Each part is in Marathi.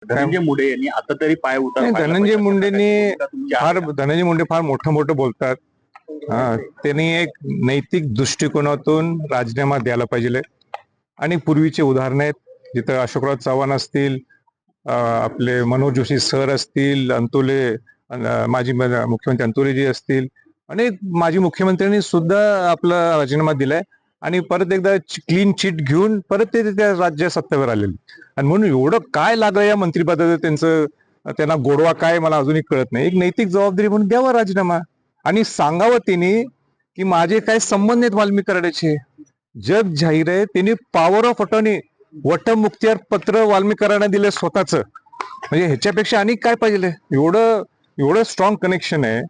धनंजय मुंडे यांनी आता तरी पाय उतार पाडला धनंजय पाहिजे. मुंडेंनी तुमची आहे का? धनंजय मुंडे फार मोठं बोलतात. त्यांनी एक नैतिक दृष्टिकोनातून राजीनामा द्यायला पाहिजे. आणि पूर्वीचे उदाहरण आहेत जिथं अशोकराव चव्हाण असतील, आपले मनोज जोशी सर असतील, माजी मुख्यमंत्री अंतोलेजी असतील, आणि माजी मुख्यमंत्र्यांनी सुद्धा आपला राजीनामा दिलाय आणि परत एकदा क्लीन चिट घेऊन परत ते त्या राज्य सत्तेवर आलेले. आणि म्हणून एवढं काय लागलं या मंत्रिपदाचं त्यांना गोडवा काय मला अजूनही कळत नाही. एक नैतिक जबाबदारी म्हणून द्यावा राजीनामा आणि सांगावं त्यांनी की माझे काय संबंध आहेत वाल्मिकी कराडाचे. जग जाहीर आहे, त्यांनी पॉवर ऑफ अटॉर्नी वटमुक्त्यार पत्र वाल्मिकी कराडांना दिले स्वतःच. म्हणजे ह्याच्यापेक्षा आणि काय पाहिजे. एवढं स्ट्रॉंग कनेक्शन आहे.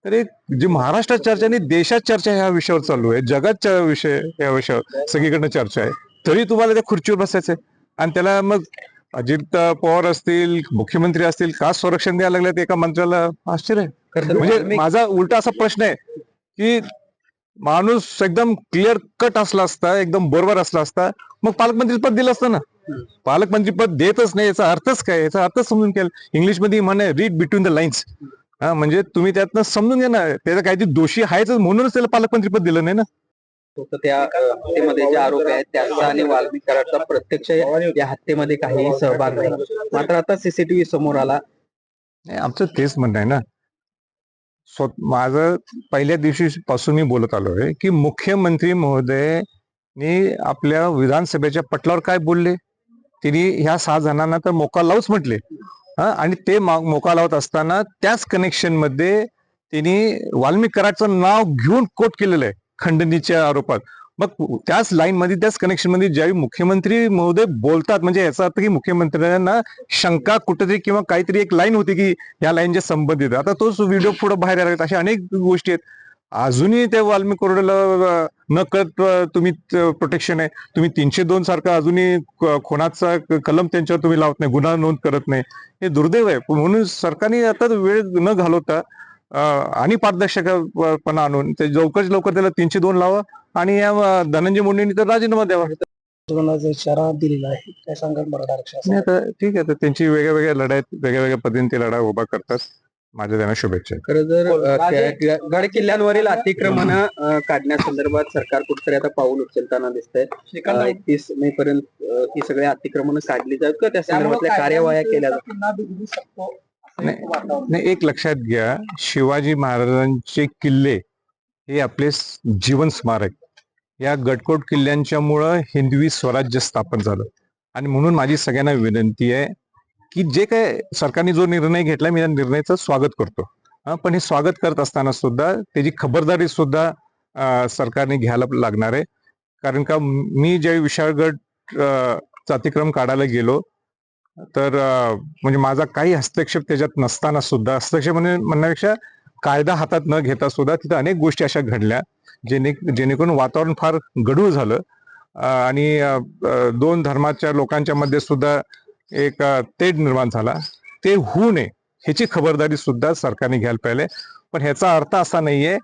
तर एक जी महाराष्ट्रात चर्चा आणि देशात चर्चा ह्या विषयावर चालू आहे, जगात विषय या विषयावर सगळीकडनं चर्चा आहे, तरी तुम्हाला त्या खुर्चीवर बसायचंय. आणि त्याला मग अजित पवार असतील, मुख्यमंत्री असतील, का संरक्षण द्यायला लागले एका मंत्र्याला? आश्चर्य आहे. म्हणजे माझा उलटा असा प्रश्न आहे की माणूस एकदम क्लिअर कट असला असता, एकदम बरोबर असला असता, मग पालकमंत्री पद दिलं असतं ना. पालकमंत्री पद देतच नाही, याचा अर्थच काय? याचा अर्थच समजून घ्या. इंग्लिशमध्ये म्हणे रीड बिटवीन द लाईन्स. म्हणजे तुम्ही त्यातनं समजून घ्या ना, त्याचा काहीतरी दोषी आहेच म्हणूनच त्याला पालकमंत्री पद दिलं नाही ना. त्या हत्येमध्ये जे आरोप आहेत त्यांचा आणि वाल्मिकी कराडचा प्रत्यक्ष या हत्येमध्ये काही सहभाग नाही. मात्र आता सीसीटीव्ही समोर आला. आमचं तेच म्हणणं आहे ना. माझं पहिल्या दिवशी पासून मी बोलत आलोय की मुख्यमंत्री महोदयनी आपल्या विधानसभेच्या पटलावर काय बोलले. तिने ह्या 6 जणांना तर मोका लावच म्हटले. आणि ते मोका लावत असताना त्याच कनेक्शन मध्ये त्यांनी वाल्मिकी कराडचं नाव घेऊन कोट केलेलं आहे खंडणीच्या आरोपात. मग त्याच लाईन मध्ये, त्याच कनेक्शन मध्ये ज्यावेळी मुख्यमंत्री महोदय बोलतात, म्हणजे याचा अर्थ की मुख्यमंत्र्यांना शंका कुठेतरी किंवा काहीतरी एक लाईन होती की या लाईनच्या संबंधित. आता तोच व्हिडिओ पुढे बाहेर आला. अशा अनेक गोष्टी आहेत. अजूनही त्या वाल्मिकी कराडला न कळत तुम्ही प्रोटेक्शन आहे. तुम्ही 302 सारखा अजूनही खुनाचा कलम त्यांच्यावर तुम्ही लावत नाही, गुन्हा नोंद करत नाही. हे दुर्दैव आहे. म्हणून सरकारने आता वेळ न घालवता आणि पारदर्शकपणा आणून ते लवकर त्याला 302 लावा आणि या धनंजय मुंडेंनी तर राजीनामा द्यावा. इशारा दिलेला आहे. काय सांगाल मराठा आरक्षण? आता ठीक आहे, तर त्यांची वेगळ्या लढाईत वेगळ्या पद्धतीने ते लढा उभा करतात. माझ्या त्यांना शुभेच्छा. खरं जर गड किल्ल्यांवरील अतिक्रमण काढण्यासंदर्भात सरकार कुठेतरी आता पाऊल उचलताना दिसतंय. 31 मे पर्यंत ही सगळी अतिक्रमण काढली जातात का त्या संदर्भातल्या कार्यवाह्या केल्या जातात? नाही, एक लक्षात घ्या, शिवाजी महाराजांचे किल्ले हे आपले जीवन स्मारक. या गडकोट किल्ल्यांच्यामुळं हिंदवी स्वराज्य स्थापन झालं. आणि म्हणून माझी सगळ्यांना विनंती आहे की जे काय सरकारने जो निर्णय घेतला, मी या निर्णयाचं स्वागत करतो. पण हे स्वागत करत असताना सुद्धा त्याची खबरदारी सुद्धा सरकारने घ्यायला लागणार आहे. कारण का मी ज्यावेळी विशाळगड अतिक्रमण काढायला गेलो तर म्हणजे माझा काही हस्तक्षेप त्याच्यात नसताना सुद्धा, हस्तक्षेप म्हणण्यापेक्षा कायदा हातात न घेता सुद्धा तिथं अनेक गोष्टी अशा घडल्या जेणेकरून वातावरण फार गढूळ झालं. आणि 2 धर्माच्या लोकांच्या मध्ये सुद्धा एक तेढ निर्माण झाला. ते होऊ नये ह्याची खबरदारी सुद्धा सरकारने घ्यायला पाहिजे. पण ह्याचा अर्थ असा नाहीये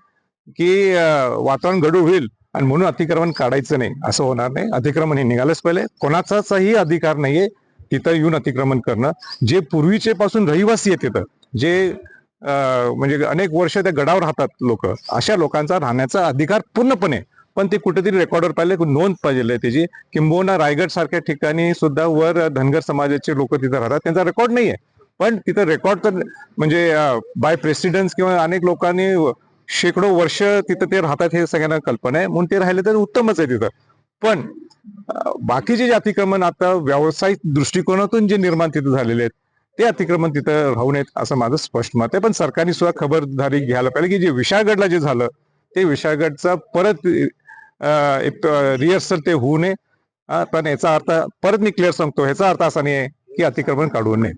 की वातावरण गढूळ होईल आणि म्हणून अतिक्रमण काढायचं नाही, असं होणार नाही. अतिक्रमण हे निघालंच पाहिजे. कोणाचाही अधिकार नाहीये तिथं येऊन अतिक्रमण करणं. जे पूर्वीचे पासून रहिवासी आहेत तिथं, जे म्हणजे अनेक वर्ष त्या गडावर राहतात लोक, अशा लोकांचा राहण्याचा अधिकार पूर्णपणे. पण ते कुठेतरी रेकॉर्डवर पाहिजे, नोंद पाहिजे त्याची. किंबहुना रायगड सारख्या ठिकाणी सुद्धा वर धनगर समाजाचे लोक तिथं राहतात, त्यांचा रेकॉर्ड नाहीये. पण तिथं रेकॉर्ड तर म्हणजे बाय प्रेसिडेंट्स किंवा अनेक लोकांनी शेकडो वर्ष तिथं ते राहतात, हे सगळ्यांना कल्पना आहे. म्हणून ते राहिले तर उत्तमच आहे तिथं. पण बाकीचे जे अतिक्रमण आता व्यावसायिक दृष्टिकोनातून जे निर्माण तिथं झालेले आहेत, ते अतिक्रमण तिथं राहू नयेत असं माझं स्पष्ट मत आहे. पण सरकारने सुद्धा खबरदारी घ्यायला पाहिजे की जे विशाळगडला जे झालं ते विशाळगडचा परत रिहर्सल ते होऊ नये. पण याचा अर्थ परत मी क्लिअर सांगतो, ह्याचा अर्थ असा नाही आहे की अतिक्रमण काढू नये.